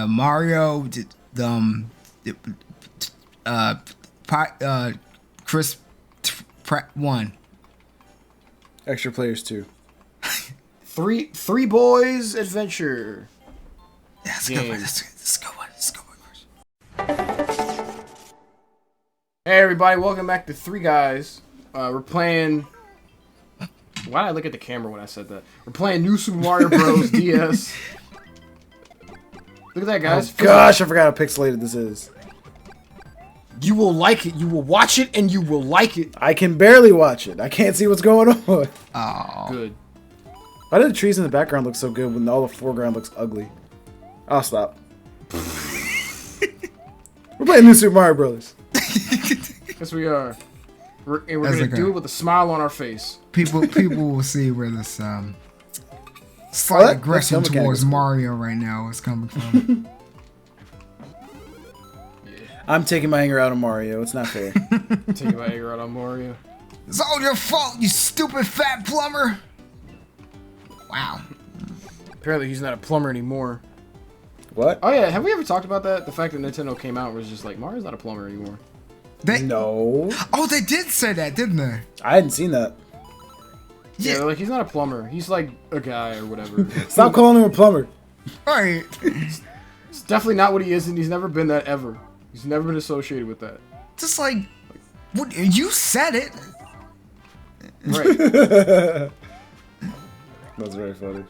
Mario, Chris Pratt 1. Extra Players 2. Three Boys Adventure. Yeah, let's go. Let's go. Hey everybody, welcome back to Three Guys. We're playing. Why did I look at the camera when I said that? We're playing New Super Mario Bros. DS. Look at that, guys. Oh, gosh, I forgot how pixelated this is. You will like it. You will watch it, and you will like it. I can barely watch it. I can't see what's going on. Oh, good. Why do the trees in the background look so good when all the foreground looks ugly? I'll stop. We're playing New Super Mario Bros. Yes, we are. We're gonna do it with a smile on our face. People will see where this slight aggression towards Mario right now is coming from. I'm taking my anger out on Mario. It's not fair. Taking my anger out on Mario. It's all your fault, you stupid fat plumber. Wow. Apparently he's not a plumber anymore. What? Oh yeah, have we ever talked about that? The fact that Nintendo came out and was just like, Mario's not a plumber anymore. No. Oh, they did say that, didn't they? I hadn't seen that. Yeah, they're like, he's not a plumber. He's like a guy or whatever. Stop calling him a plumber. Right. It's definitely not what he is, and he's never been that ever. He's never been associated with that. Just like, what, you said it. Right. That's very funny.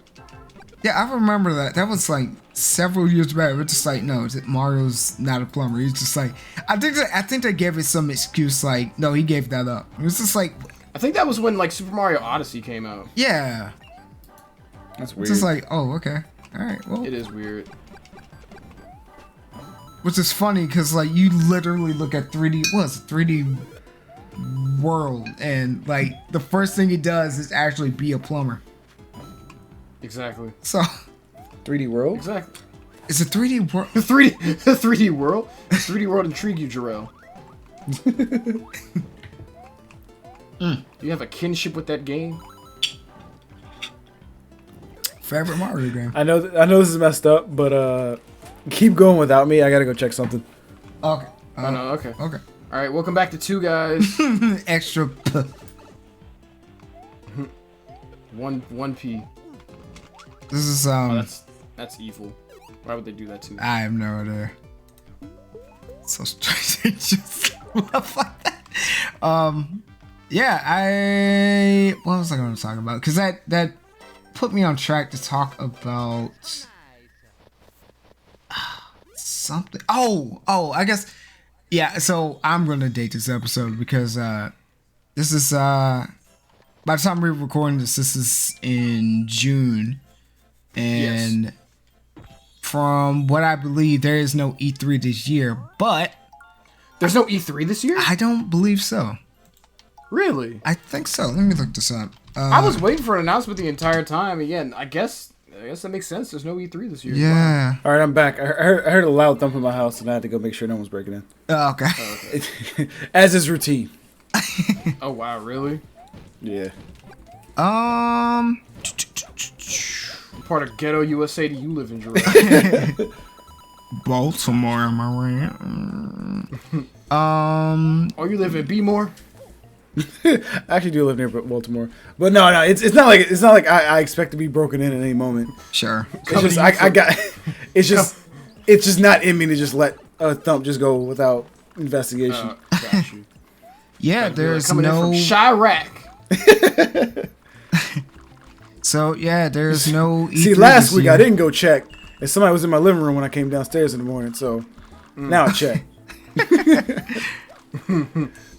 Yeah, I remember that. That was like several years back. We're just like, no, Mario's not a plumber. He's just like, I think they gave it some excuse. Like, no, he gave that up. It was just like, I think that was when like Super Mario Odyssey came out. yeah. That's weird. It's just like, oh, okay, all right, well. It is weird. Which is funny because like you literally look at 3D World, and like the first thing he does is actually be a plumber. Exactly. So 3D World? Exactly. It's a 3D World. 3D World? Does 3D World intrigue you, Jarrell? Do you have a kinship with that game? Favorite Mario game. I know this is messed up, but keep going without me. I gotta go check something. Okay. Oh no, okay. Okay. Alright, welcome back to Two Guys. Extra. 1P. This is Oh, that's evil. Why would they do that to me? I have no idea. So strange. Just love like that. Yeah, what was I going to talk about? Because that put me on track to talk about something. Oh, I guess. Yeah, so I'm going to date this episode because this is by the time we're recording this is in June. And yes. From what I believe, there is no E3 this year, but... There's no E3 this year? I don't believe so. Really? I think so. Let me look this up. I was waiting for an announcement the entire time. Again, I guess that makes sense. There's no E3 this year. Yeah. Wow. All right, I'm back. I heard a loud thump in my house, and I had to go make sure no one's breaking in. Okay. Okay. As is routine. Oh, wow. Really? Yeah. Part of ghetto USA do you live in, Drew? Baltimore, am I right? Oh, you live in Bmore? I actually do live near Baltimore, but no, it's not like I expect to be broken in at any moment. Sure. It's just it's just not in me to just let a thump just go without investigation. Got you. Yeah, there's coming no in from Chirac. So yeah, there's no. E3 See, last week I didn't go check, and somebody was in my living room when I came downstairs in the morning. So now I check.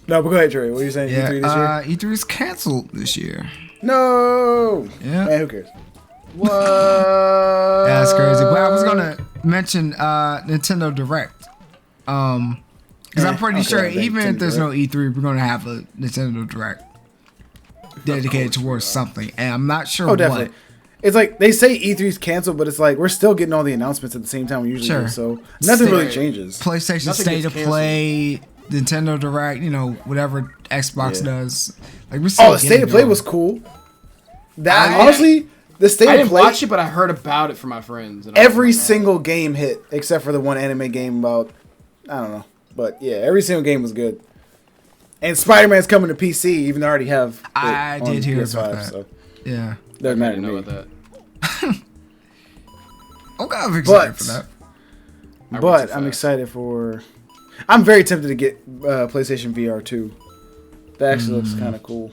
No, but go ahead, Trey. What are you saying? Yeah, E3 this year? E3 is canceled this year. No. Yeah. Man, who cares? What? That's crazy. But I was gonna mention Nintendo Direct. Because I'm pretty sure even if there's no E3, we're gonna have a Nintendo Direct dedicated towards something, and I'm not sure. Oh, definitely. What. It's like they say E3's canceled, but it's like we're still getting all the announcements at the same time we usually do. So nothing really changes. PlayStation State of Play, Nintendo Direct, whatever Xbox does. Like we're still the State of Play was cool. That honestly, the state I of didn't play. watch it, but I heard about it from my friends. And I was Every like, oh. single game hit, except for the one anime game about, I don't know. But yeah, every single game was good. And Spider-Man's coming to PC, even though I already have it I on did hear PS5, about that. So Yeah. doesn't I matter to didn't know me. about that. Okay, I'm excited for that. But I'm excited for... I'm very tempted to get PlayStation VR 2. That actually looks kind of cool.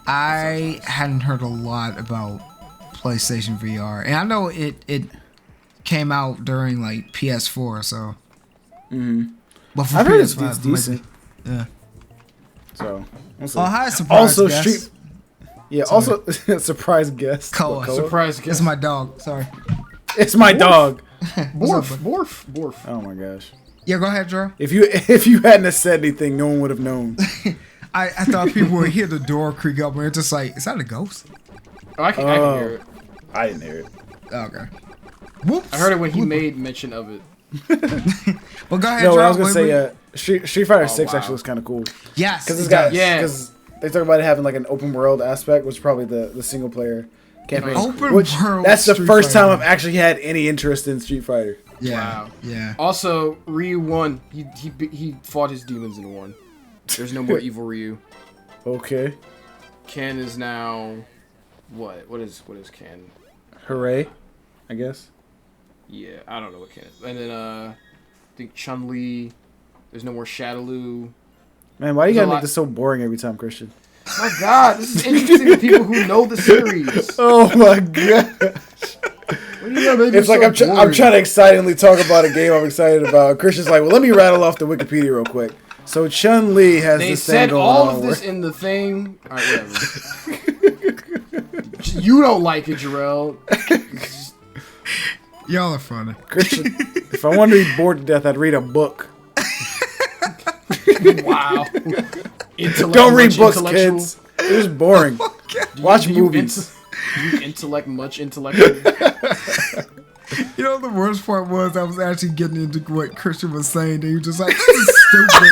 I hadn't heard a lot about PlayStation VR, and I know it came out during like PS4, so. But for I've heard it's PS5, decent. yeah. So, we'll see. Oh, hi, surprise Also, guest. Yeah, Sorry. also, surprise guest. Koa. What, Koa? Surprise It's guest. my dog. Sorry. It's my dog. Borf. Oh my gosh. Yeah, go ahead, Joe. If you hadn't have said anything, no one would have known. I thought people would hear the door creak up, and it's just like, is that a ghost? Oh, I can hear it. I didn't hear it. Okay. Whoops. I heard it when he made mention of it. Well, go ahead, No, Joe. I was gonna Wait, say, wait. Street Fighter Oh, 6 wow. actually was kind of cool Yes. because it it's got does. Yeah. because they talk about it having like an open world aspect, which is probably the single player campaign. Open which world that's the Street first time Fighter. I've actually had any interest in Street Fighter. Yeah. Wow. Yeah. Also, Ryu won. He fought his demons and won. There's no more evil Ryu. Okay, Ken is now what? What is Ken? hooray! I guess. Yeah, I don't know what Ken is. And then I think Chun-Li. There's no more Shadaloo. Man, why do you There's gotta a make lot- this so boring every time, Christian? My God, this is interesting to people who know the series. Oh my god! What do you know, maybe It's like I'm trying to excitingly talk about a game I'm excited about. Christian's like, well, let me rattle off the Wikipedia real quick. So Chun-Li has They this thing said going all on of this where- in the thing. All right, whatever. You don't like it, Jarrell. Y'all are funny. Christian, if I wanted to be bored to death, I'd read a book. Wow. Don't read books, kids. It was boring. Watch movies. You intellect much intellectual. You know, the worst part was I was actually getting into what Christian was saying, and he was just like, this is stupid.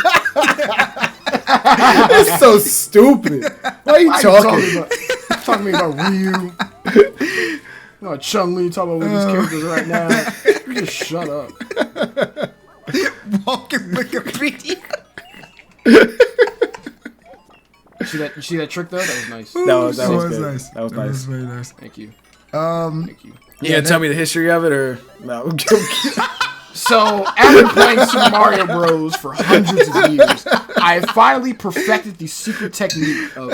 It's so stupid. Why are you talking? Talking about Ryu. No, Chun-Li talking about one of these characters right now. You just shut up. Walking Wikipedia. You see that trick though? That was nice. That was That good. was nice. That was nice. very nice. Thank you. Thank you. You gonna tell me the history of it, or no? I'm joking. So, after playing Super Mario Bros. For hundreds of years, I have finally perfected the secret technique of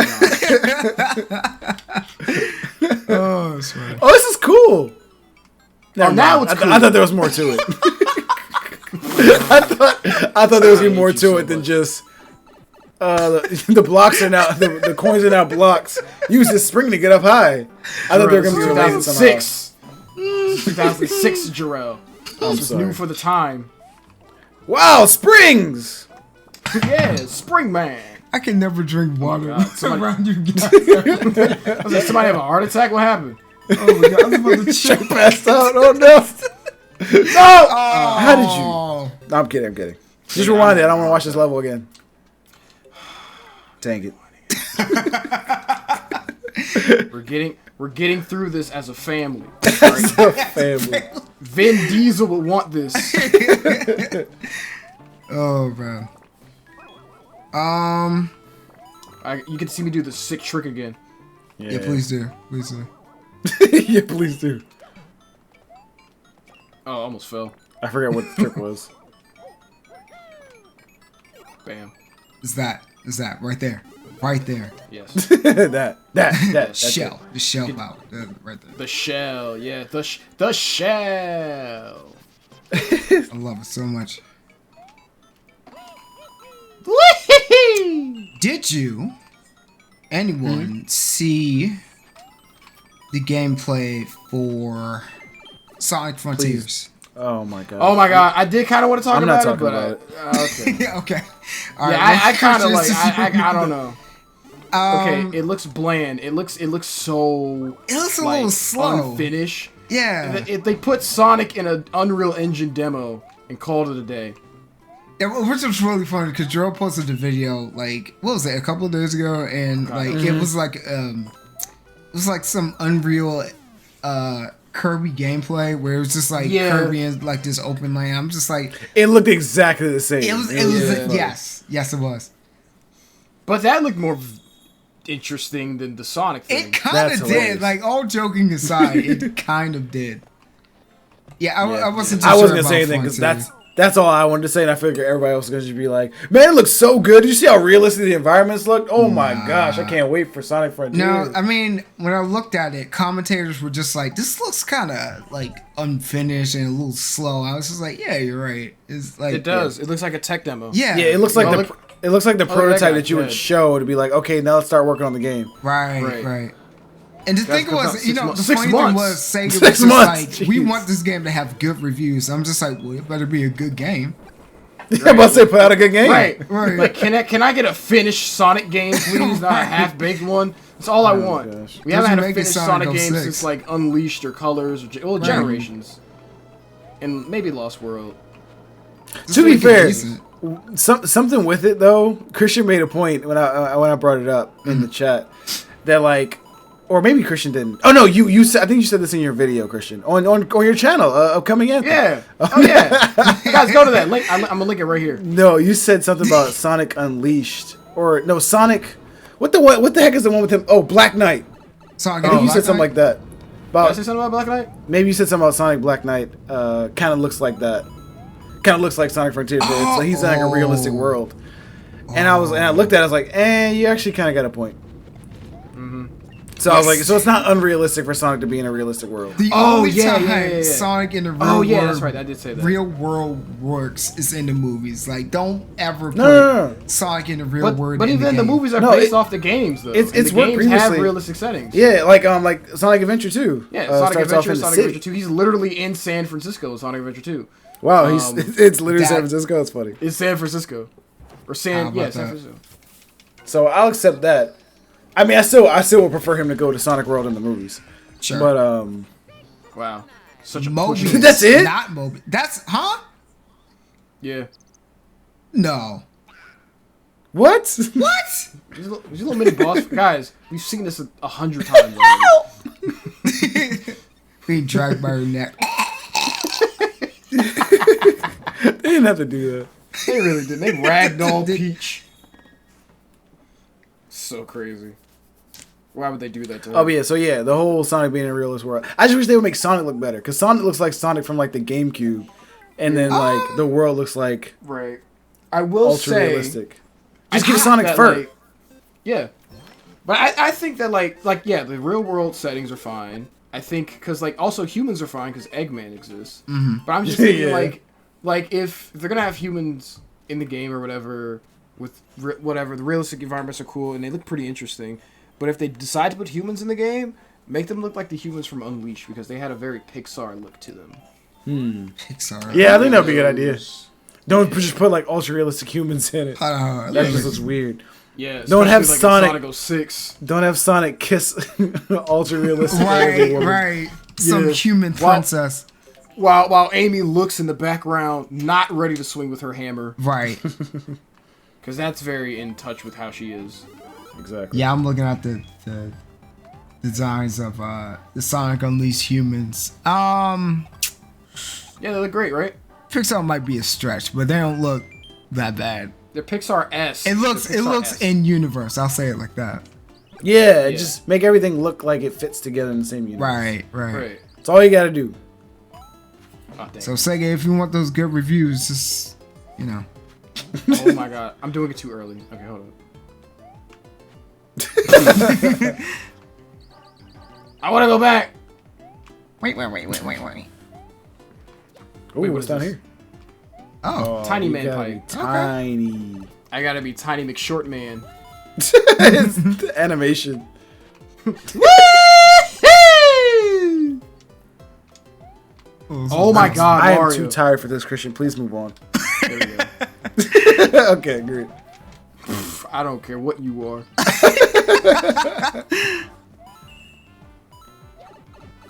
Oh, that's funny. Oh, this is cool. Never now mind. it's I thought there was more to it. I thought there was gonna be more hate you to so it than much. just the blocks are now the coins are now blocks. Use this spring to get up high. I thought they were gonna be related somehow. 2006. 2006, Jarrell. This was sorry. new for the time. Wow, springs! Yeah, Spring Man. I can never drink water God, somebody- around you. I was like, somebody have a heart attack? What happened? Oh my god, I was about to choke. Passed out. Oh no! No! How did you? Oh, No, I'm kidding. I'm kidding. Just rewind it. I don't want to watch this level again. Dang it. We're getting through this as a family. Right? Family. Vin Diesel will want this. oh man. You can see me do the sick trick again. Yeah, please do. Please do. Yeah, please do. Oh, I almost fell. I forgot what the trick was. Bam. Is that right there? Right there. Yes. that. That's Shell. The shell out. Right there. The shell. Yeah. The shell. I love it so much. Did you, anyone, see the gameplay for Sonic Frontiers? Oh my god. Oh my god, I did kind of want to talk I'm not about talking it, but about okay. Yeah, okay. All Yeah, right, I kind of let's like just- I don't know. Okay, Um, it looks bland. It looks so It looks a like, little slow. unfinished. Yeah. They put Sonic in an Unreal Engine demo and called it a day. Yeah, which was really funny because Joe posted the video like what was it, a couple of days ago, and like it was like was like some Unreal Kirby gameplay where it was just like Kirby in like this open land. I'm just like, It looked exactly the same. it was yes it was. But that looked more interesting than the Sonic thing. It kind That's of hilarious. did. Like, all joking aside, it kind of did. Yeah, I wasn't. Too I sure wasn't gonna about say anything because Frontier. that's all I wanted to say, and I figured everybody else was gonna just be like, "Man, it looks so good! Did you see how realistic the environments looked? Oh my gosh, I can't wait for Sonic Frontier." No, I mean, when I looked at it, commentators were just like, "This looks kind of like unfinished and a little slow." I was just like, "Yeah, you're right." It's like It does. It looks like a tech demo. Yeah, yeah, it looks like Oh, the look- it looks like the that prototype guy that you would dead. show to be like, "Okay, now let's start working on the game." right. And the thing comes out was, you 6 know, months. the 6 funny thing months. was, Sega was 6 just months, like, "We jeez. want this game to have good reviews." I'm just like, "Well, it better be a good game." I'm about to say, put out a good game. Right. Right. Like, can I get a finished Sonic game, please? Not a half-baked one. That's all I want. gosh. We haven't had a Doesn't make it finished Sonic Sonic game 06. since, like, Unleashed or Colors or Generations. And maybe Lost World. To be Make it fair, decent. something with it though. Christian made a point when I brought it up in the chat that like, or maybe Christian didn't. Oh no, you said, I think you said this in your video, Christian, on your channel, upcoming anthem. Yeah. Oh, yeah. Guys, go to that link. I'm going to link it right here. No, you said something about Sonic Unleashed, or no, Sonic. What the heck is the one with him? Oh, Black Knight. Sonic I think you Black said something Knight? like that. Did I About say something about Black Knight? maybe you said something about Sonic Black Knight. Kind of looks like that. Kind of looks like Sonic Frontier. But it's like he's in like a realistic world. And I looked at it, I was like, you actually kind of got a point. So I was like, so it's not unrealistic for Sonic to be in a realistic world. The Oh, only yeah, time yeah. Sonic in the real Oh, yeah, world, that's right. I did say that. real world works is in the movies. Like, don't ever put No. Sonic in the real world. But in even the game. movies are No, based it- off the games, though. it's- And it's the worked games have previously. realistic settings. Yeah, like Sonic Adventure 2. Yeah, starts Sonic off Adventure, in the Sonic city. Adventure 2. He's literally in San Francisco in Sonic Adventure 2. Wow, it's literally that- San Francisco. It's funny. It's San Francisco. Or How San about San that? Francisco. So I'll accept that. I mean, I still would prefer him to go to Sonic World in the movies. Sure. But Wow. Such a Mobius. push. That's it? Not Mobius. That's Yeah. no. what? What? These little mini boss guys, we've seen this 100 times already. Being dragged by her neck. They didn't have to do that. They really did. They ragdoll Peach. So crazy. Why would they do that to her? Oh yeah, so yeah, the whole Sonic being in a realist world. I just wish they would make Sonic look better, because Sonic looks like Sonic from like the GameCube, and then like the world looks like Right. I will ultra say, realistic. I Just give think Sonic that, fur. like- yeah. But I think that like yeah, the real world settings are fine. I think because like also humans are fine because Eggman exists. Mm-hmm. But I'm just thinking Yeah. like if they're gonna have humans in the game or whatever with whatever the realistic environments are cool and they look pretty interesting. But if they decide to put humans in the game, make them look like the humans from Unleashed because they had a very Pixar look to them. Pixar. Yeah, I think that'd be a good idea. Don't just put like ultra realistic humans in it. Uh, That just looks weird. Yeah. Don't have especially, like, in Sonic- Sonic 06. Don't have Sonic kiss ultra realistic. right, woman. right. Some Yeah. human Wow. princess. While Amy looks in the background, not ready to swing with her hammer, Right. because that's very in touch with how she is. Exactly. Yeah, I'm looking at the designs of the Sonic Unleashed humans. Yeah, they look great, right? Pixar might be a stretch, but they don't look that bad. They're Pixar-esque. It looks They're Pixar-esque. in universe. I'll say it like that. Yeah, Yeah. just make everything look like it fits together in the same universe. Right. Right. That's all you gotta do. Oh, dang. So Sega, if you want those good reviews, just Oh my god, I'm doing it too early. Okay, hold on. I want to go back. wait. Ooh, Wait, what what's is down this? here? Oh, Tiny you man gotta pipe. be Tiny. I gotta be Tiny McShort Man. It's the animation. Oh my god, I am Mario. too tired for this, Christian. Please move on. There we go. Okay, great. I don't care what you are.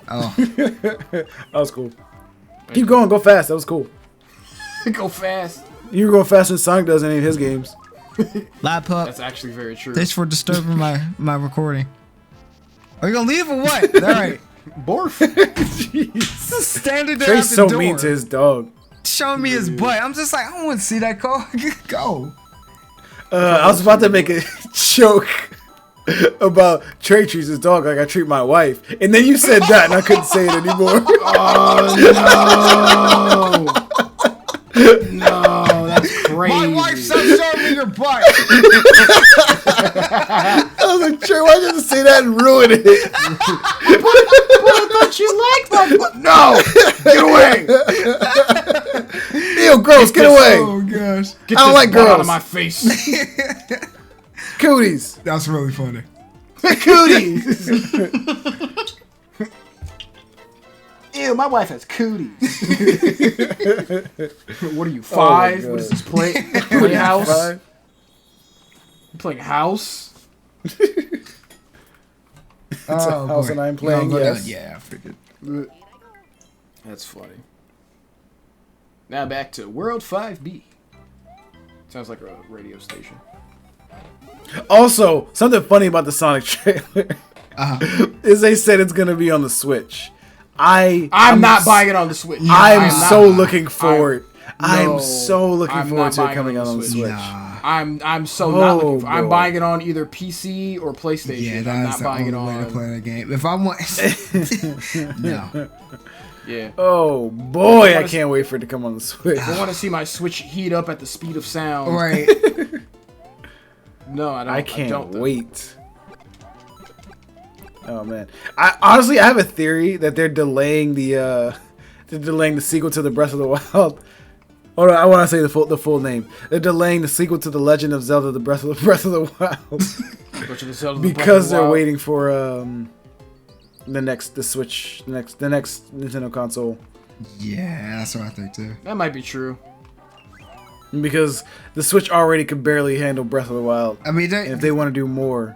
oh. That was cool. Keep going. Go fast. That was cool. Go fast. You were going faster than Sonic does in any of his games. Lab Pup, That's actually very true. thanks for disturbing my recording. Are you gonna leave or what? All right. Borf. Jeez. Standing there Trey's at the so door, mean to his dog. showing me his butt. I'm just like, I don't want to see that car. Go. I was about to make a joke about Trey treats his dog like I treat my wife, and then you said that, and I couldn't say it anymore. Oh no! No, that's crazy. My wife said, show me your butt. I was like, Trey, why did you say that and ruin it? I thought you liked my butt. No! Get away! Ew, gross, get away. Oh gosh. Get I don't this like butt out girls. of my face. Cooties. That's really funny. Cooties! Ew, my wife has cooties. What are you, 5? Oh what is this, Playhouse? You playing house? It's a house and I'm playing, yes. Yeah, I figured. That's funny. Now back to World 5B. Sounds like a radio station. Also, something funny about the Sonic trailer is they said it's going to be on the Switch. I'm not buying it on the Switch. I'm so not. looking forward. I'm No, so looking I'm forward not to it buying coming it out on the Switch. Nah. I'm so not looking for. I'm boy. buying it on either PC or PlayStation. Yeah, I'm that's not the buying only it way to on. play that game. If I want, no. Yeah. Oh boy, I can't wait for it to come on the Switch. I want to see my Switch heat up at the speed of sound. Right. No, I don't. I can't don't, though. wait. Oh man, I have a theory that they're delaying the sequel to the Breath of the Wild. Hold on, I want to say the full name. They're delaying the sequel to the Legend of Zelda: The Breath of the Wild because they're waiting for the next Nintendo console. Yeah, that's what I think too. That might be true. Because the Switch already could barely handle Breath of the Wild. I mean, And if they want to do more,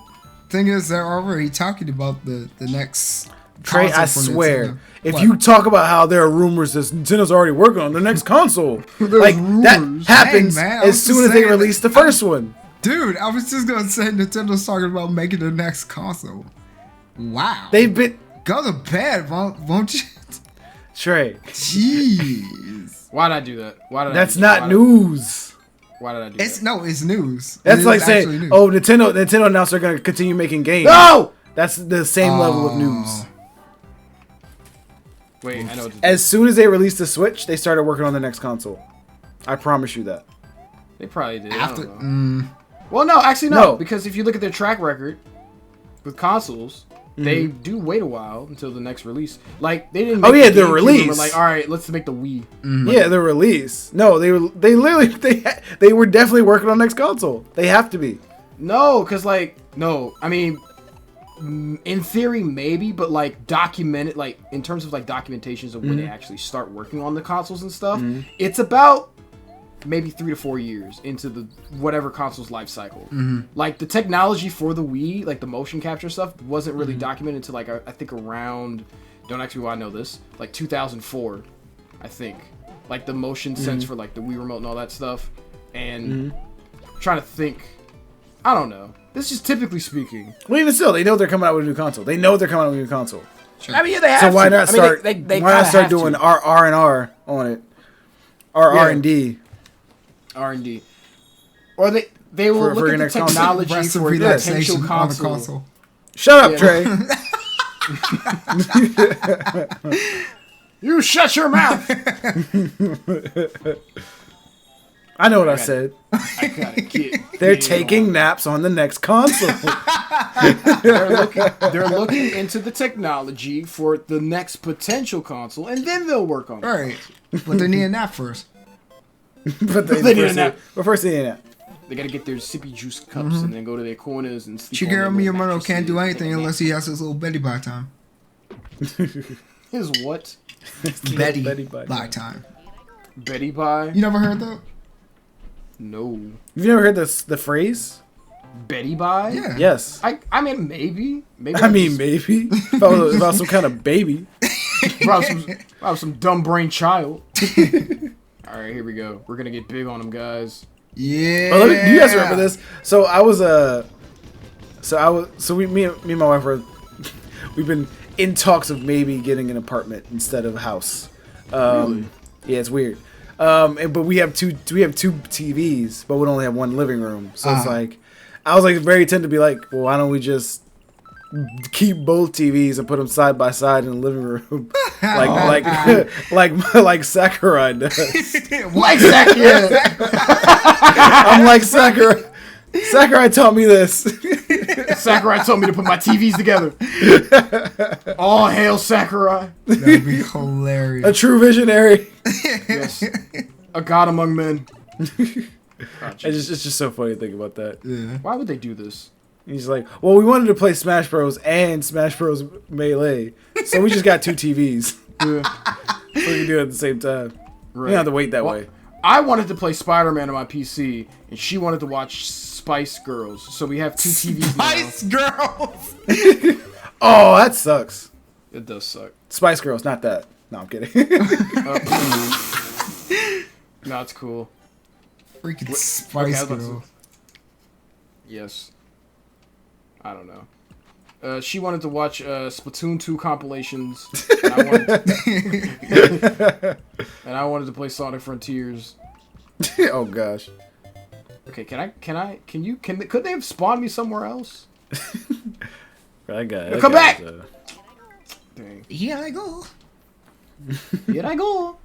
thing is, they're already talking about the next. Trey, console I for swear, Nintendo. if What? you talk about how there are rumors that Nintendo's already working on the next console, like that happens Dang, man, I was as soon just as they saying release the first one. Dude, I was just gonna say Nintendo's talking about making the next console. Wow. They've been Go to bed, won't you? Trey. Jeez. Why'd I do that? Why did That's I do not news. Why did I do It's that? it's news. That's It like is saying, actually news. "Oh, Nintendo announced they're going to continue making games." No! That's the same level of news. Oh. Wait, I know what to do. As soon as they released the Switch, they started working on the next console. I promise you that. They probably did. After, I don't know. mm, Well, no, actually no, No. because if you look at their track record with consoles, they do wait a while until the next release. Like they didn't. Oh, make yeah, the the GameCube and release. We're like, all right, let's make the Wii. Yeah, the release. No, they literally they were definitely working on next console. They have to be. No, because like no, I mean, in theory maybe, but like documented, like in terms of like documentations of when they actually start working on the consoles and stuff, it's about maybe 3 to 4 years into the whatever console's life cycle. Like the technology for the Wii, like the motion capture stuff, wasn't really documented until like I think around. Don't ask me why I know this. Like 2004, I think. Like the motion sense for like the Wii remote and all that stuff. And trying to think. I don't know. This is just typically speaking. Well, even still, they know they're coming out with a new console. They know they're coming out with a new console. sure. I mean, yeah, they have So why to. not I mean, start? they why not kinda start have doing to. R&R on it, or Yeah. R&D? R&D, or they will For look your at the next console. technology Rest of for a relaxation potential on the console. console. Shut up, Yeah. Trey. You shut your mouth. I know what I got it. said. I gotta get. They're get taking on. naps on the next console. They're looking into the technology for the next potential console, and then they'll work on it. All right, but they need a nap first. But They need a first nap. But first they need a nap. They gotta get their sippy juice cups and then go to their corners and sleep. on Shigeru their little Miyamoto can't do mattresses, anything take a unless he has his little Betty by time. nap. His what? Betty, Betty by by time. Betty Bye? You never heard that? No. You've never heard the phrase? Betty Bye? Yeah. Yes. I mean maybe. I mean, maybe. If I was about some kind of baby. Probably some dumb brain child. All right, here we go. We're gonna get big on them, guys. Yeah. Oh, do you guys remember this? So I was me and my wife were we've been in talks of maybe getting an apartment instead of a house. Really? Yeah, it's weird. But we have two TVs, but we only have one living room. So it's like, I was like very tempted to be like, well, why don't we just keep both TVs and put them side by side in the living room, like Sakurai does. Like Sakurai. I'm like Sakurai. Sakurai taught me this. Sakurai told me to put my TVs together. All hail Sakurai. That'd be hilarious. A true visionary. Yes. A god among men. It's just so funny to think about that. Yeah. Why would they do this? He's like, well, we wanted to play Smash Bros. And Smash Bros. Melee, so we just got two TVs. Yeah. So we can do it at the same time. Right. You don't have to wait that way. I wanted to play Spider-Man on my PC, and she wanted to watch Spice Girls. So we have two TVs Spice Girls. Oh, that sucks. now. It does suck. Spice Girls, not that. No, I'm kidding. No, it's cool. Freaking Okay, I Spice was about to- Girls. Yes. I don't know. She wanted to watch Splatoon 2 compilations, and I wanted to play Sonic Frontiers. Oh gosh. Okay, could they have spawned me somewhere else? I got it. Come back! Dang. Here I go. Here I go.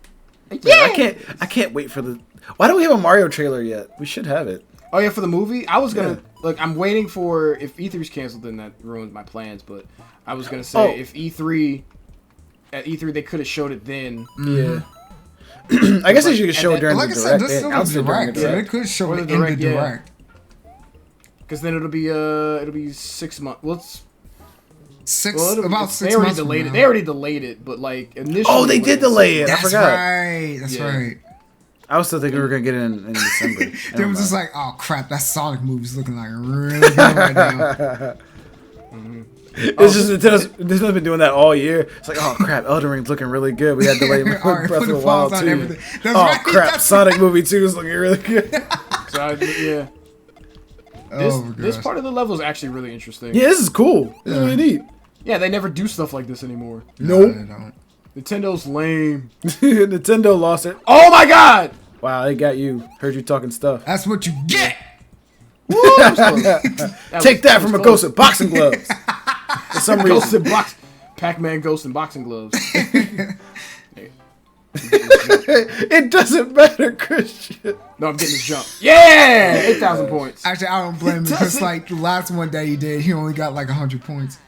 Yeah! I can't wait for the. Why don't we have a Mario trailer yet? We should have it. Oh yeah, for the movie, I was gonna I'm waiting for if E3's canceled, then that ruins my plans. But I was gonna say if E3 they could have showed it then. Yeah. I guess they should show it during Like the I said, direct. this is Announce the it during direct. the Yeah, direct. they could show Or it the in the direct, yeah. direct. Because then it'll be 6 months. Well, it's About 6 they already months. delayed from it. now. They already delayed it, but like initially. Oh, they when did was delay it. I That's forgot. right. That's Yeah. right. I was still thinking we were gonna get it in December. They were just like, oh crap, that Sonic movie's looking like really good right now. It's just Nintendo's been doing that all year. It's like, oh crap, Elden Ring's looking really good. We had delayed Breath All right, of put the the Wild pause on too. everything. That's Oh right, crap, that's Sonic movie 2 is looking really good. So yeah. Oh my This gosh. part of the level is actually really interesting. Yeah, this is cool. This is really neat. Yeah, they never do stuff like this anymore. Nope. they don't. Nintendo lame. Nintendo lost it. Oh my god! Wow, they got you. Heard you talking stuff. That's what you get. Woo, that was close. Take that from a ghost with boxing gloves. For some Ghost reason. in box. Pac-Man ghost in boxing gloves. It doesn't matter, Christian. No, I'm getting this jump. Yeah! 8,000 points. Actually, I don't blame him because like the last one that he did, he only got like 100 points.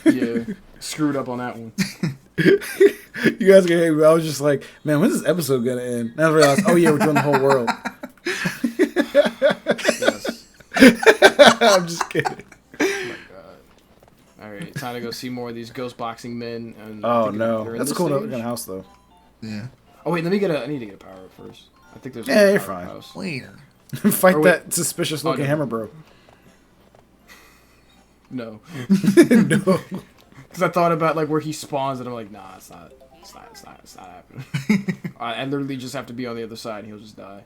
Yeah. Screwed up on that one. You guys can hate me. I was just like, man, when's this episode gonna end? And I realized, oh yeah, we're doing the whole world. Yes. I'm just kidding. Alright, time to go see more of these ghost boxing men. And Oh they're no, in that's a this cool stage. looking house though. Yeah. Oh wait, I need to get a power up first. I think there's Yeah, a you're power fine. house. Where? Fight Or wait. that suspicious looking no. hammer, bro. No. No. Because I thought about like where he spawns and I'm like, nah, it's not happening. I literally just have to be on the other side and he'll just die.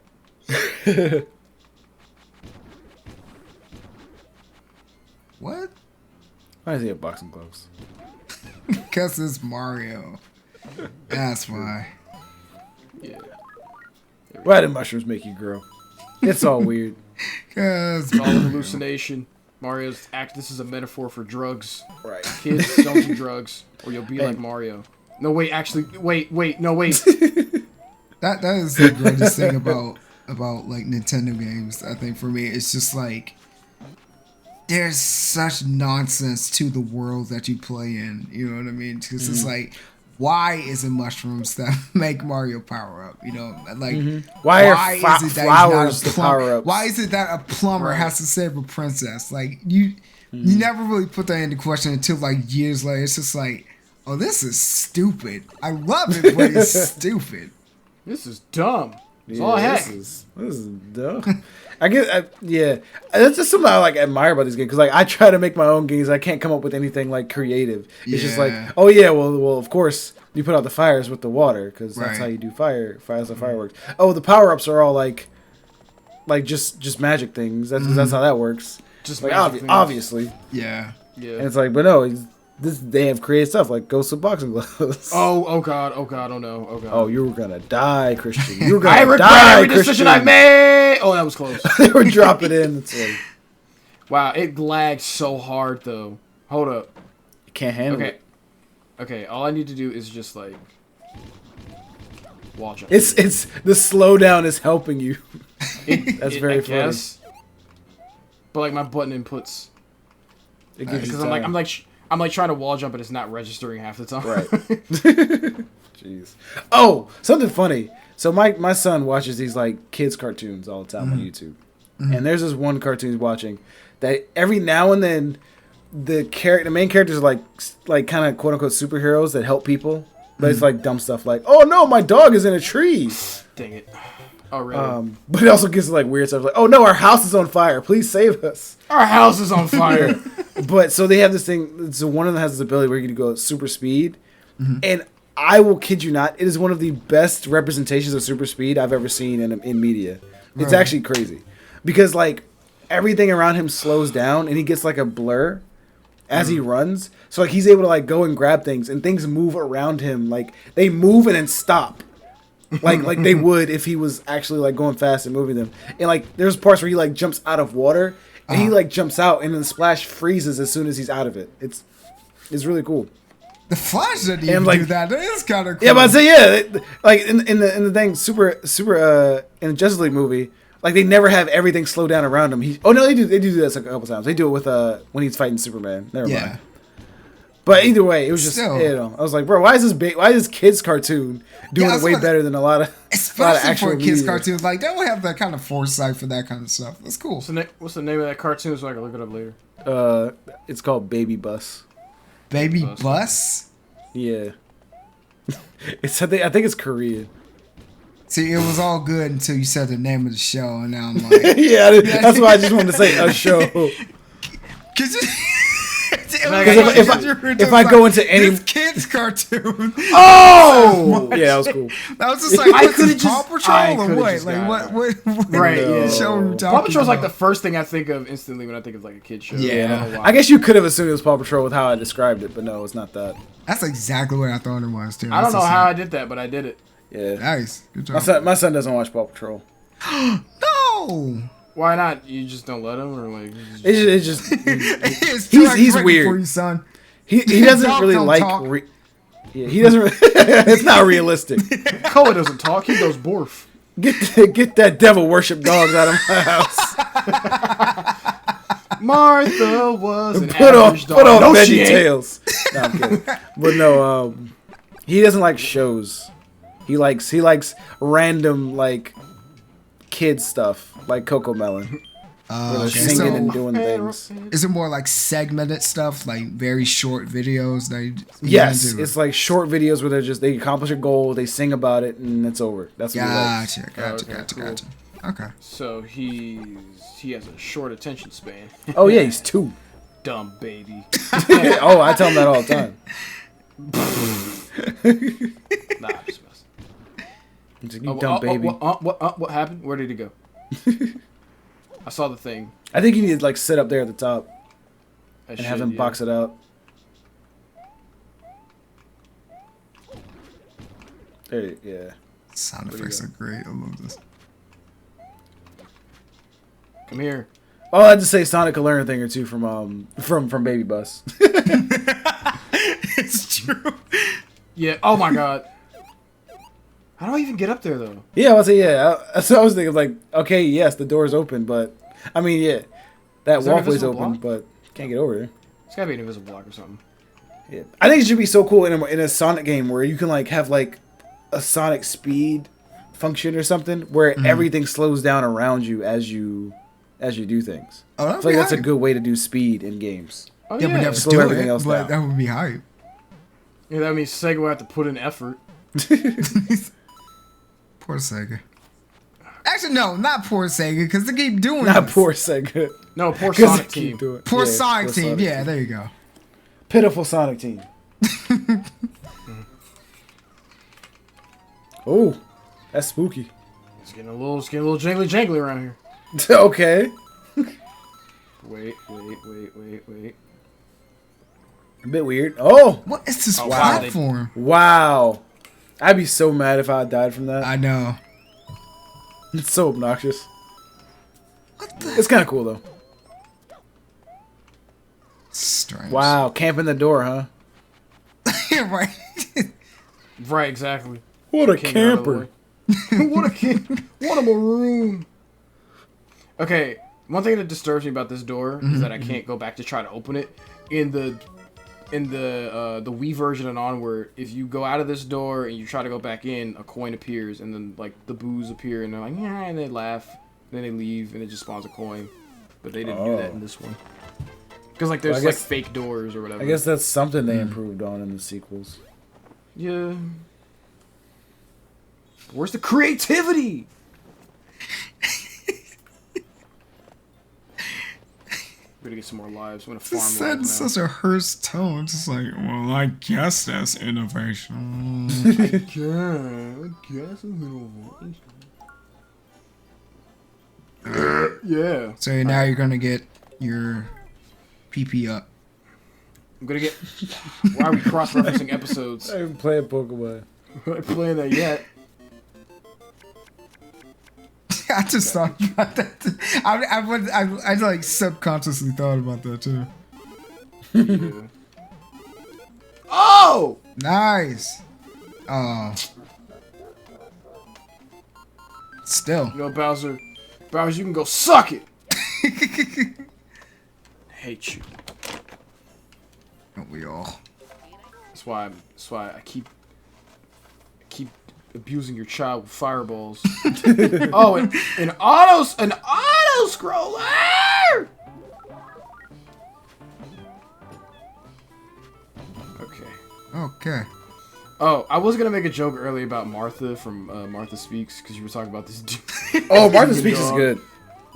What? Why does he have boxing gloves? Because it's Mario. That's why. Yeah. Why did mushrooms make you grow? It's all weird. Because It's all a hallucination. Mario's act. This is a metaphor for drugs. Right. Kids, don't do drugs, or you'll be like Mario. No, wait. Actually, wait. No, wait. that is the greatest thing about like Nintendo games. I think for me, it's just like there's such nonsense to the world that you play in. You know what I mean? Because it's like, why is it mushrooms that make Mario power up? You know, like Why are is it that he's not flowers a the plumber? power-ups? Why is it that a plumber has to save a princess? Like you never really put that into question until like years later. It's just like, oh, this is stupid. I love it, but it's stupid. This is dumb. It's Yeah, all heck. This is dumb. I guess, yeah. That's just something I like admire about these games because like I try to make my own games. I can't come up with anything like creative. It's just like, Yeah. oh yeah, well, of course you put out the fires with the water because that's Right. how you do fires and fireworks. Oh, the power ups are all like just magic things. That's how that works. Just Like magic things. obviously, Yeah. Yeah. and it's like, but no, They have creative stuff like Ghosts of Boxing Gloves. Oh god, oh no, oh god. Oh, you were gonna die, Christian. You were gonna I regret die, every decision I made. Oh, that was close. They were dropping in. It's like, Wow, it lagged so hard though. Hold up. you can't handle Okay. it. Okay, all I need to do is just like watch it. It's the slowdown is helping you. That's very funny. Guess. But like my button inputs, It gives you because time. I'm like trying to wall jump, but it's not registering half the time. Right. Jeez. Oh, something funny. So my son watches these like kids cartoons all the time on YouTube, and there's this one cartoon he's watching that every now and then the main characters are like kind of quote unquote superheroes that help people, but it's like dumb stuff like, oh no, my dog is in a tree. Dang it. Oh really? But it also gets like weird stuff like, oh no, our house is on fire. Please save us. Our house is on fire. But so they have this thing. So one of them has this ability where you can go at super speed, and I will kid you not, it is one of the best representations of super speed I've ever seen in media. It's actually crazy because like everything around him slows down and he gets like a blur as he runs. So like he's able to like go and grab things and things move around him. Like they move and then stop. like they would if he was actually like going fast and moving them. And like there's parts where he like jumps out of water and he like jumps out and then the splash freezes as soon as he's out of it. It's really cool. The Flash didn't even like- do that. That is kind of cool. Yeah, but I'd say like in the thing super in the Justice League movie, like they never have everything slow down around him. They do this a couple times. They do it with when he's fighting Superman. Never mind. But either way, it was just I was like, bro, why is this kids cartoon doing it way better than a lot of especially for a kids media. cartoons. Like they don't have that kind of foresight for that kind of stuff. That's cool. What's the name of that cartoon so I can look it up later? It's called Baby Bus. Baby Bus. Yeah. I think it's Korean. See, it was all good until you said the name of the show, and now I'm like, Yeah, that's why I just wanted to say a show. Because if I go into any this kids cartoon, oh yeah, that was cool. that was just like I what's could've this, Paw just- I Patrol or could've what? just Like got what Right, yeah. show are we talking Paw Patrol's like the about? first thing I think of instantly when I think of like a kid show. Yeah. I don't know why. I guess you could have assumed it was Paw Patrol with how I described it, but no, it's not that. That's exactly what I thought it was too. I don't know That's how I just did that, but I did it. Yeah. like, nice. Good job. My son doesn't watch Paw Patrol. No. Why not? You just don't let him, or like? It's just It's he's ready weird. for you, son. he doesn't Dogs really don't like. talk. Yeah, he doesn't. It's not realistic. Koa doesn't talk. He goes borf. Get that devil worship dogs out of my house. Martha was an Put on average dog. No, she Veggie ain't. Tales. No, I'm kidding. But no, he doesn't like shows. He likes random like kid stuff like Coco Melon. Where they're singing So and doing things. is it more like segmented stuff, like very short videos? That you Yes, into? it's like short videos where they accomplish a goal, they sing about it, and it's over. That's what he likes. Gotcha. Okay. So he has a short attention span. Oh yeah, he's 2. Dumb baby. Oh, I tell him that all the time. Nah, I'm just messing. He's like, you dumb baby. What happened? Where did he go? I saw the thing. I think you need to like sit up there at the top I and have him box it out. There, yeah. Sound effects are great. I love this. Come here. Oh, I had to say Sonic will learn a thing or two from Baby Bus. It's true. Yeah. Oh my god. How do I even get up there though? Yeah, I was say yeah. So I was thinking like, okay, yes, the door's open, but I mean, yeah, that Is there an walkway's invisible open, block? but can't get over there. It's gotta be an invisible block or something. Yeah. I think it should be so cool in a Sonic game where you can like have like a Sonic speed function or something where everything slows down around you as you do things. Oh, I that'd feel like be that's a hype. good way to do speed in games. Oh Yeah, yeah. but never Slow do everything it. else But down. that would be hype. Yeah, that means Sega would have to put in effort. Poor Sega. Actually, no, not poor Sega, because they keep doing Not this. poor Sega. No, poor 'Cause Sonic they keep team. doing- Poor yeah, Sonic poor team. Sonic Yeah, there you go. Pitiful Sonic team. Oh, that's spooky. It's getting a little jangly around here. Okay. Wait. A bit weird. Oh! What is this Oh, wow. platform? Wow. I'd be so mad if I died from that. I know. It's so obnoxious. What the? It's kind of cool, though. Strange. Wow, camping the door, huh? Yeah, right. Right, exactly. What a Can't get out of the camper. way. What a maroon. Okay, one thing that disturbs me about this door is that I can't go back to try to open it. In the Wii version and onward, if you go out of this door and you try to go back in, a coin appears, and then like the boos appear, and they're like, yeah, and they laugh, then they leave, and it just spawns a coin. But they didn't do that in this one. Because like there's Well, I like guess- fake doors or whatever. I guess that's something they improved on in the sequels. Yeah. Where's the creativity? I'm gonna get some more lives. I'm gonna farm Just said in lives now. such a hearse tone. Just like, well, I guess that's innovation. I guess I'm gonna Yeah. So now you're gonna get your PP up. I'm gonna get. Why are we cross-referencing episodes? I haven't played Pokemon. I'm not playing that yet. I just thought about that. I like subconsciously thought about that too. Yeah. Oh! Nice. Oh. Still. You know, Bowser, you can go suck it. Hate you. Don't we all? That's why I keep abusing your child with fireballs. Oh, an auto scroller. Okay. Okay. Oh, I was gonna make a joke earlier about Martha from Martha Speaks because you were talking about this dude. Oh, Martha Speaks is Dog. good.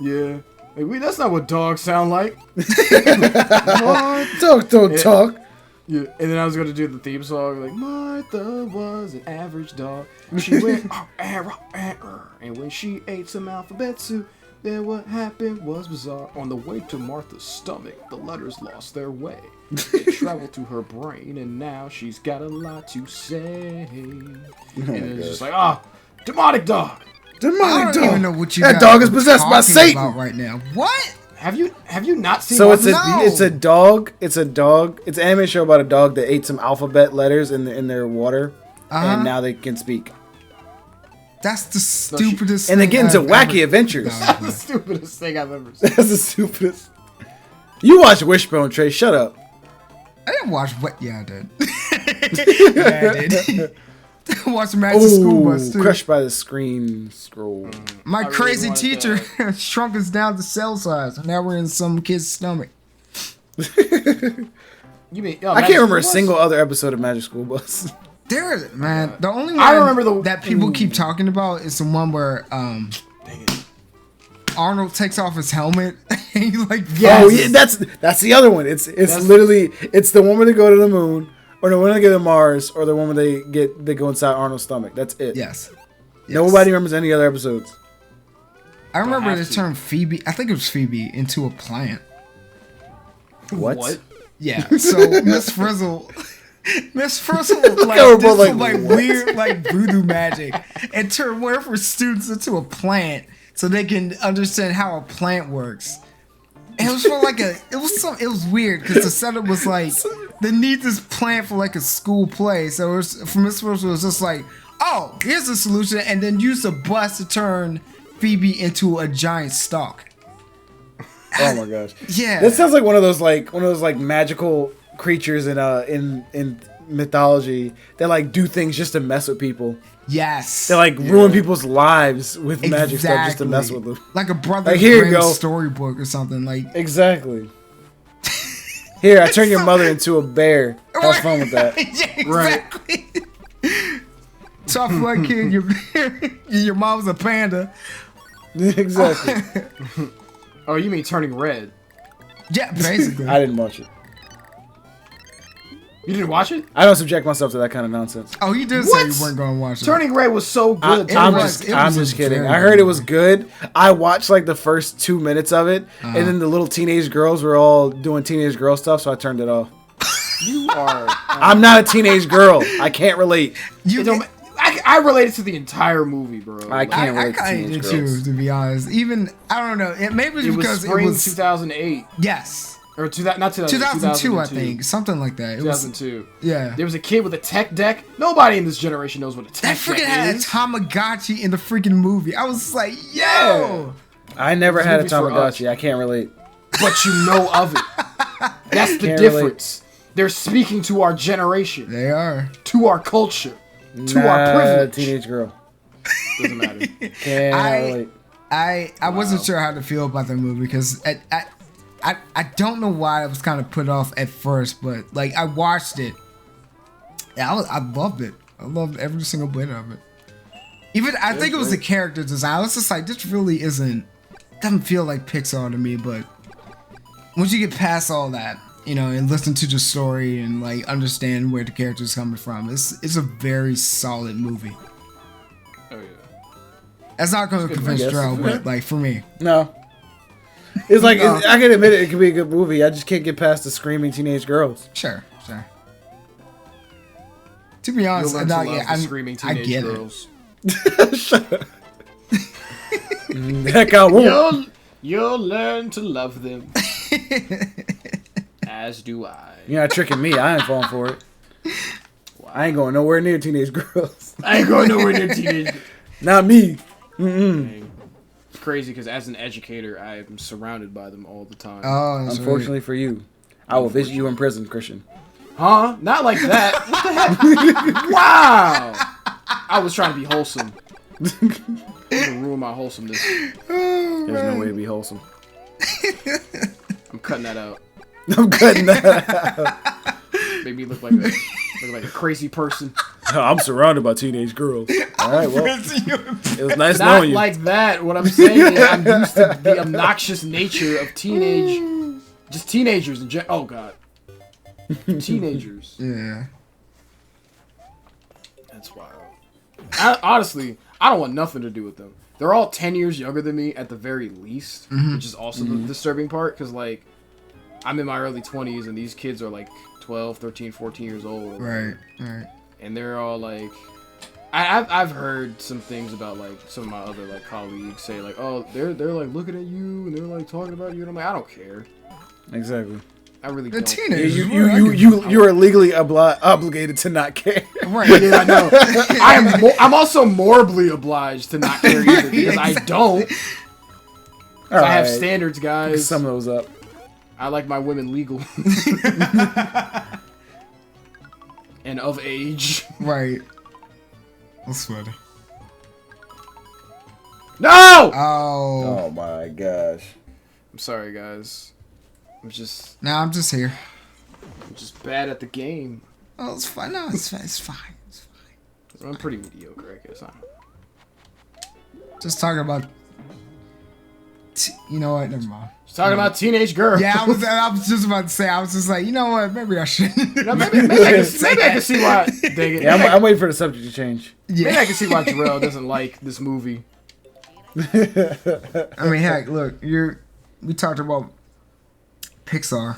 Yeah. Like, wait, that's not what dogs sound like. Don't talk. Yeah, and then I was gonna do the theme song like Martha was an average dog. She went and when she ate some alphabet soup, then what happened was bizarre. On the way to Martha's stomach, the letters lost their way. They traveled to her brain, and now she's got a lot to say. And it's just like, demonic dog. I Demonic don't even know dog. what you That guys dog is are possessed by talking Satan. about right now. What? Have you not seen? So Martha's it's a dog. It's a dog. It's an anime show about a dog that ate some alphabet letters in their water, and now they can speak. That's the stupidest. And they thing get into I've wacky ever- adventures. That's the stupidest thing I've ever seen. That's the stupidest. You watch Wishbone, Trey. Shut up. I didn't watch what? Yeah, I did. Yeah, I did. Watch Magic School Bus too. Crushed by the screen scroll. My I really crazy wanted teacher shrunk us down to cell size, and now we're in some kid's stomach. You mean? I can't remember a single other episode of Magic School Bus. There is, man. The only one I remember that people keep talking about is the one where Dang it. Arnold takes off his helmet and he like Yes. Oh yeah, that's the other one. It's literally it's the one where they go to the moon, or the one they go to Mars, or the one where they go inside Arnold's stomach. That's it. Yes. Nobody remembers any other episodes. I remember have the to. term Phoebe. I think it was Phoebe into a plant. What? Yeah. So Miss Frizzle like we're did both like, some like what? weird like voodoo magic and turned one of her students into a plant so they can understand how a plant works. And it was for like it was weird because the setup was like they need this plant for like a school play. So it was, for Miss Frizzle, it was just like, oh, here's the solution, and then use a bus to turn Phoebe into a giant stalk. Oh my gosh. Yeah. That sounds like one of those magical creatures in mythology that like do things just to mess with people. Yes. They like ruin people's lives with magic stuff just to mess with them. Like a brother Like, here you Grimm go. storybook or something. Like Exactly. Here, I turn your mother into a bear. Have fun with that. yeah, exactly. Tough luck, kid. Your mom's a panda. Exactly. Oh, you mean turning red? Yeah, basically. I didn't watch it. You didn't watch it? I don't subject myself to that kind of nonsense. Oh, you did What? say you weren't going to watch it. Turning red was so good. I'm was- just, it I'm was just a kidding. very I heard good it was good. I watched like the first 2 minutes of it, and then the little teenage girls were all doing teenage girl stuff, so I turned it off. You are. I'm not a teenage girl. I can't relate. You It don't, I related to the entire movie, bro. I can't I relate to kind of teenage did too, girls. to be honest. Even I don't know. Maybe It was because spring it was 2008 yes, or not 2000, 2002, I think, something like that. It was 2002. yeah. There was a kid with a tech deck. Nobody in this generation knows what a That tech freaking deck had a is. Tamagotchi in the freaking movie. I was like, yo. Yeah. I never This had a movie's for us. Tamagotchi. I can't relate. But you know of it. That's the Can't difference. They're speaking to our generation, They are. to our culture, to Nah, our privilege. teenage girl. Doesn't matter. Can't I- relate. I wasn't sure how to feel about that movie because I don't know why I was kind of put off at first, but like I watched it. Yeah, I loved it. I loved every single bit of it. Even I think it was the character design. I was just like, this really doesn't feel like Pixar to me. But once you get past all that, you know, and listen to the story and like understand where the character's coming from, it's a very solid movie. Oh yeah. That's not going to convince guess. Drell, but like for me, No. It's like, I can admit it could be a good movie. I just can't get past the screaming teenage girls. sure. To be honest, You'll learn no, to love yeah, the screaming I teenage get girls. Shut up. Heck, I won't. You'll learn to love them. As do I. You're not tricking me. I ain't falling for it. I ain't going nowhere near teenage girls. I ain't going nowhere near teenage. Not me. It's crazy because as an educator, I am surrounded by them all the time. Oh, that's Unfortunately for you, I will visit you in prison, Christian. Huh? Not like that. What the heck? Wow. I was trying to be wholesome. I'm gonna ruin my wholesomeness. Oh, There's no way to be wholesome. I'm cutting that out. I'm cutting that out. Made me look like a crazy person. I'm surrounded by teenage girls. All right, well, it was nice Not knowing you. like that. What I'm saying is I'm used to the obnoxious nature of just teenagers in general. Oh god. Teenagers. Yeah. That's wild. Honestly, I don't want nothing to do with them. They're all 10 years younger than me at the very least, which is also the disturbing part, because, like, I'm in my early 20s, and these kids are, like, 12, 13, 14 years old. Right. And they're all, like... I've heard some things about, like, some of my other, like, colleagues say, like, oh, they're like, looking at you, and they're, like, talking about you, and I'm like, I don't care. Exactly. I really They're don't. teenagers. You are legally obligated to not care. Right. Yeah, I know. I'm also morally obliged to not care either because I don't. I have standards, guys. Sum those up. I like my women legal and of age. Right. That's funny. No! Oh. Oh my gosh. I'm sorry, guys. I'm just here. bad at the game. Oh, it's fine. No, it's fine. It's fine. I'm pretty mediocre, I guess. Just talking about. You know what? Never mind. Just talking about teenage girls. Yeah, I was just about to say. I was just like, you know what? Maybe I shouldn't. You know, maybe I can see why. Dang it. Yeah, I'm waiting for the subject to change. Maybe I can see why Jarrell doesn't like this movie. I mean, heck, look, we talked about Pixar.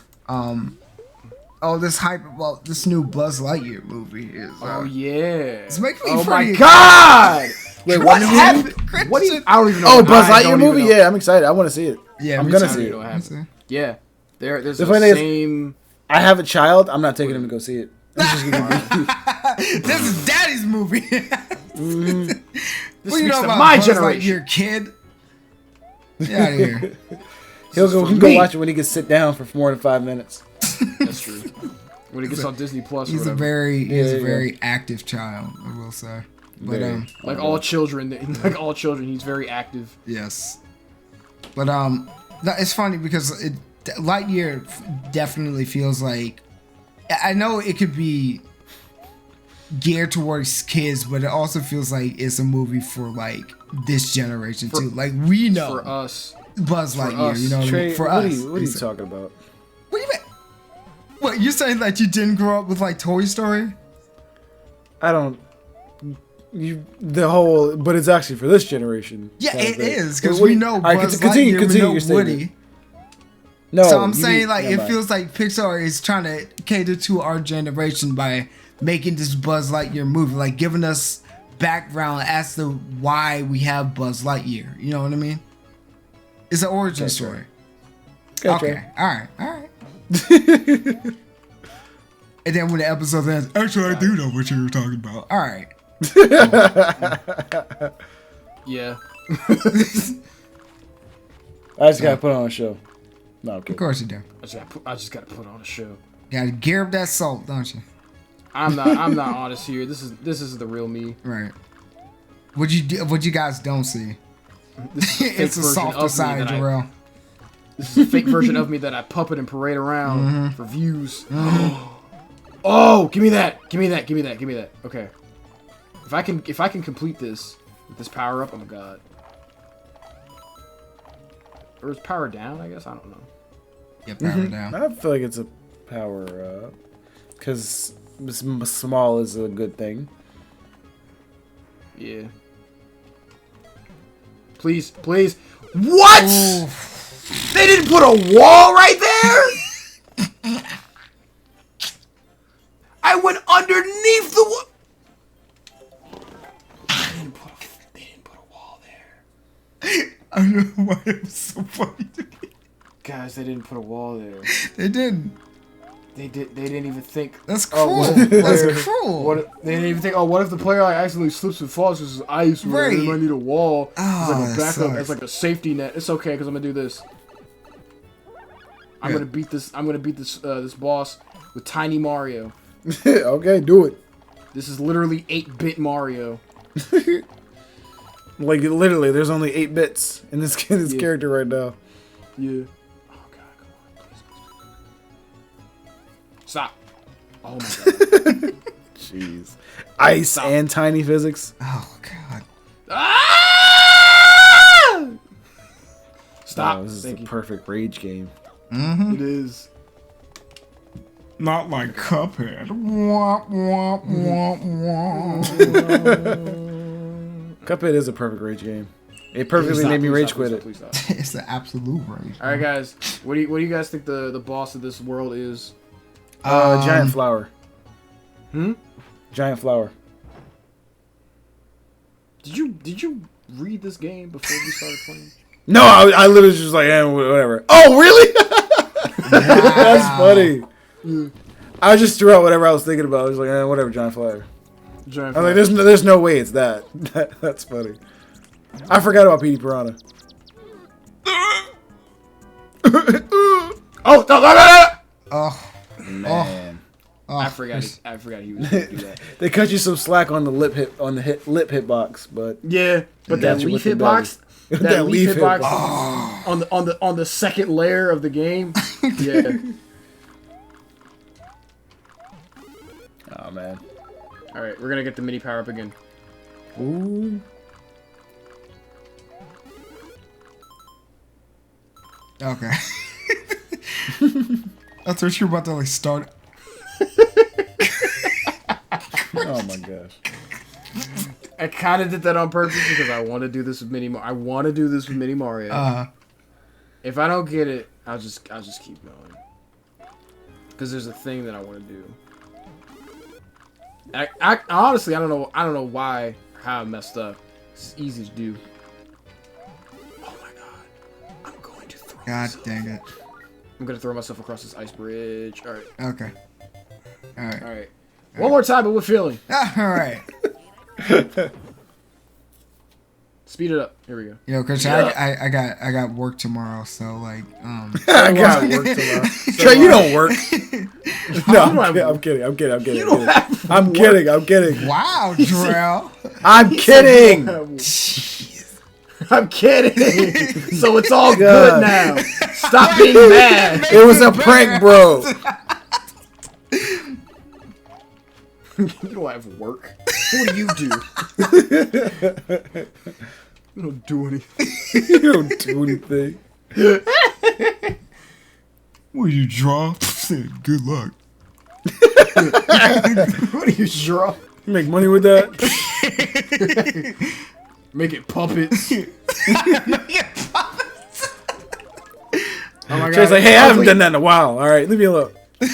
This hype about this new Buzz Lightyear movie is. Oh yeah. It's making me Oh pretty. my god. Wait, What happened? What do you? I don't even know. Oh, Buzz I don't Lightyear even movie? know. Yeah, I'm excited. I want to see it. Yeah, I'm me gonna too. see You it. know what Me happened. too. Yeah. There's The the funny is- same. I have a child. I'm not taking him to go see it. This is Daddy's movie. This Well, you speaks know to about my Buzz generation. Lightyear, kid. Get out of here. He for can go me. watch it when he can sit down for more than 5 minutes. That's true. When it gets on Disney Plus or He's a whatever. very yeah. very active child, I will say. But Very. Like all children, he's very active. yes. But it's funny because Lightyear definitely feels like, I know it could be geared towards kids, but it also feels like it's a movie for like this generation too. Like we know For us. Buzz Lightyear, us. you know what I mean? Trey, For what us. Are you talking about? What do you mean? What, you're saying that you didn't grow up with like Toy Story? I don't. But it's actually for this generation. Yeah, kind of it thing. is because What do we you- know all right, Buzz continue Lightyear, we know your statement. Woody. No, So I'm you saying need- like never it mind. feels like Pixar is trying to cater to our generation by making this Buzz Lightyear movie, like giving us background as to why we have Buzz Lightyear. You know what I mean? It's an origin Gotcha. story. Gotcha. Okay. All right. And then when the episode ends, actually I do know what you were talking about. All right. Yeah. I just gotta put on a show. No, okay. Of course you do. I just gotta put on a show. You gotta gear up that salt, don't you? I'm not honest here. This is the real me. Right. What you guys don't see. This is a fake It's a version softer of me side, that I- Jarrell. This is a fake version of me that I puppet and parade around for views. Oh, give me that. Give me that. Give me that. Give me that. Okay. If I can complete this with this power up, I'm a god. Or is power down, I guess? I don't know. Get power down. I feel like it's a power up. Because small is a good thing. Yeah. Please, please. What? Ooh. They didn't put a wall right there? I went underneath the wall. They didn't put a wall there. I don't know why it's so funny to me. Guys, they didn't put a wall there. They didn't. They didn't even think. That's Oh, cruel. what if the That's player- cruel. What if, they didn't even think. Oh, what if the player like accidentally slips and falls because it's ice? Right. Right. They might need a wall. Oh, it's like that a backup. sucks. It's like a safety net. It's okay because I'm gonna do this. I'm Yeah. gonna beat this. I'm gonna beat this this boss with Tiny Mario. Okay, do it. This is literally 8-bit Mario. Like, literally, there's only 8 bits in this Yeah. character right now. Yeah. Oh god, come on, please. Stop. Oh my god. Jeez. Ice Stop. and tiny physics. Oh god. Ah! Stop. Oh, this is Thank the you. perfect rage game. Mm-hmm. It is. Not like Cuphead. Wah, wah, wah, wah. Cuphead is a perfect rage game. It perfectly Please made me stop, rage please quit stop, it. please stop, please stop. It's the absolute rage. All right, guys. What do you guys think the boss of this world is? Giant flower. Hmm. Giant flower. Did you read this game before we started playing? No, I literally was just like, whatever. Oh, really? That's funny. I just threw out whatever I was thinking about. I was like, whatever, giant flower. Giant I was like, there's no way it's that. That's funny. I forgot about Petey Piranha. Oh, no, no, no, no! Oh, Man. oh. I forgot he was gonna do that. They cut you some slack on the lip hitbox, but Yeah, but Got that you leaf with the hitbox, belly. that That leaf leaf hitbox hitbox. on the second layer of the game. Yeah. Oh man. All right, we're gonna get the mini power up again. Ooh. Okay. I thought you were about to like start. Oh my gosh. I kind of did that on purpose because I want to do this with I want to do this with Mini Mario. If I don't get it, I'll just keep going. Because there's a thing that I want to do. I honestly I don't know why or how I messed up. It's easy to do. Oh my god! I'm going to throw. God myself. dang it. I'm gonna throw myself across this ice bridge. All right. Okay. All right. All right. One more time, but with feeling. All right. Speed it up. Here we go. You know, Christian, I got work tomorrow, so like I got work tomorrow. Trey, you don't work. No, I'm kidding. I'm kidding. You don't have I'm kidding. wow, Drell. I'm kidding. I'm kidding. So it's all God. good now. Stop being mad. It was a prank, bro. You don't have work. What do you do? You don't do anything. You don't do anything. Will you draw? Good luck. What do you draw? You make money with that? Make it puppets. Oh my god. Trey's like, hey, I haven't done that in a while. All right, leave me alone.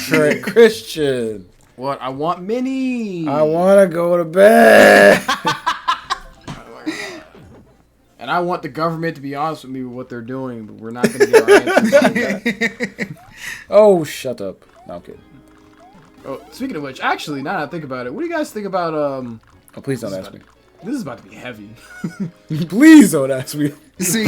Trey, Christian. What? I want mini. I want to go to bed. And I want the government to be honest with me with what they're doing, but we're not going to get our answers like that. Oh, shut up. No, I'm kidding. Oh, speaking of which, actually, now that I think about it, what do you guys think about Oh, please don't ask me. This is about to be heavy. Please don't ask me. See,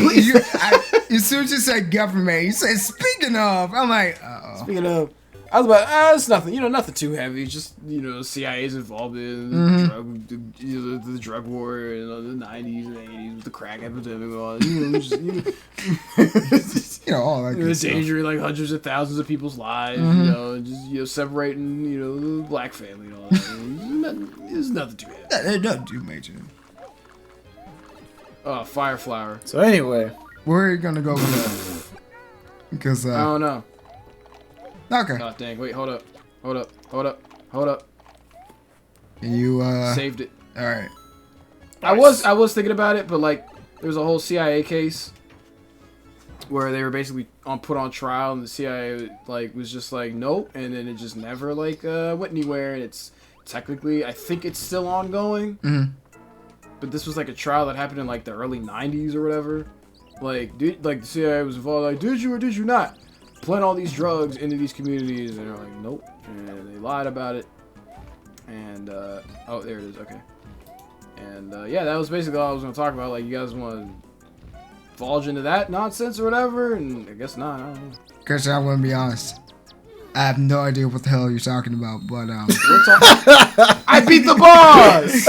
as soon as you said government, you said speaking of. I'm like, uh-oh. Speaking of, I was about, it's nothing, nothing too heavy. Just, CIA's involved in the drug war in the 90s and 80s with the crack epidemic. All All that good stuff. endangering like hundreds of thousands of people's lives. And just separating the black family and all that. It's nothing too heavy. That doesn't do major. Oh, Fire Flower. So anyway, Where are you gonna go with that? Because I don't know. okay, Oh dang! Wait, hold up. and you Saved it. all right. I was thinking about it, but like there was a whole CIA case where they were basically put on trial, and the CIA like was just like nope, and then it just never like went anywhere, and it's technically I think it's still ongoing. But this was like a trial that happened in like the early 90s or whatever. Like the CIA was involved. Like, did you or did you not plant all these drugs into these communities? And they're like, nope, and they lied about it. And oh, there it is. Okay. And yeah, that was basically all I was gonna talk about. Like, you guys want to divulge into that nonsense or whatever? And I guess not. I don't know. Christian, I want to be honest. I have no idea what the hell you're talking about, but We're talking. I beat the boss.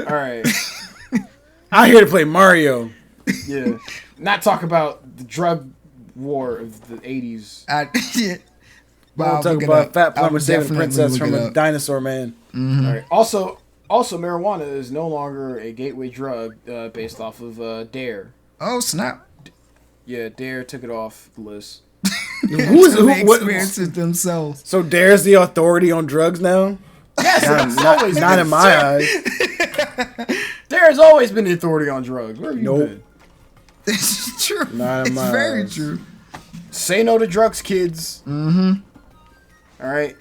All right. I'm here to play Mario. Yeah. Not talk about the drug war of the 80s. yeah. I'll talk about Fat Plumber saving the princess from a dinosaur man. All right. Also, marijuana is no longer a gateway drug based off of DARE. Oh snap! Yeah, DARE took it off the list. Who experiences themselves? So Dare's the authority on drugs now? Yes, not in my eyes. DARE has always been the authority on drugs. Where have you been? It's true. Not in it's my very eyes. true. Say no to drugs, kids. Mm-hmm. All right.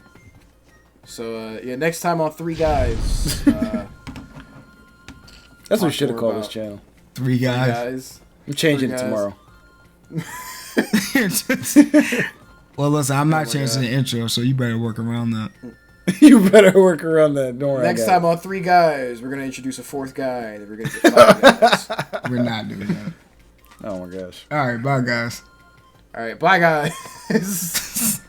So yeah, next time on Three Guys. That's what we should have more called about this channel. Three Three guys. Guys. I'm changing Three it guys. tomorrow. Well, listen, I'm not my changing God. the intro, so you better work around that. You better work around that. Don't worry. Next time on Three Guys, we're gonna introduce a fourth guy. Then we're gonna get five guys. We're not doing that. Oh my gosh. All right, bye, guys. All right, bye guys.